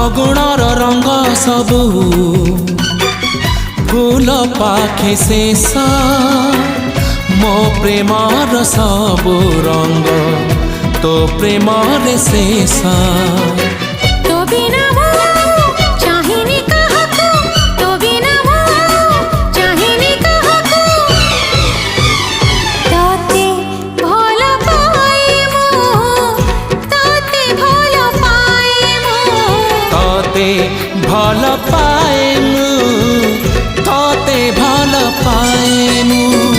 फगुणर रंग सबू फूल पाखे शेष मो प्रेमर सबू रंग तो प्रेमर शेष तो बिना चाहिनी काहाकू तो बिना चाहिनी काहाकू ताते भल पाए मु ताते भल पाए मु ताते भल पाए मु ताते भल पाए मु।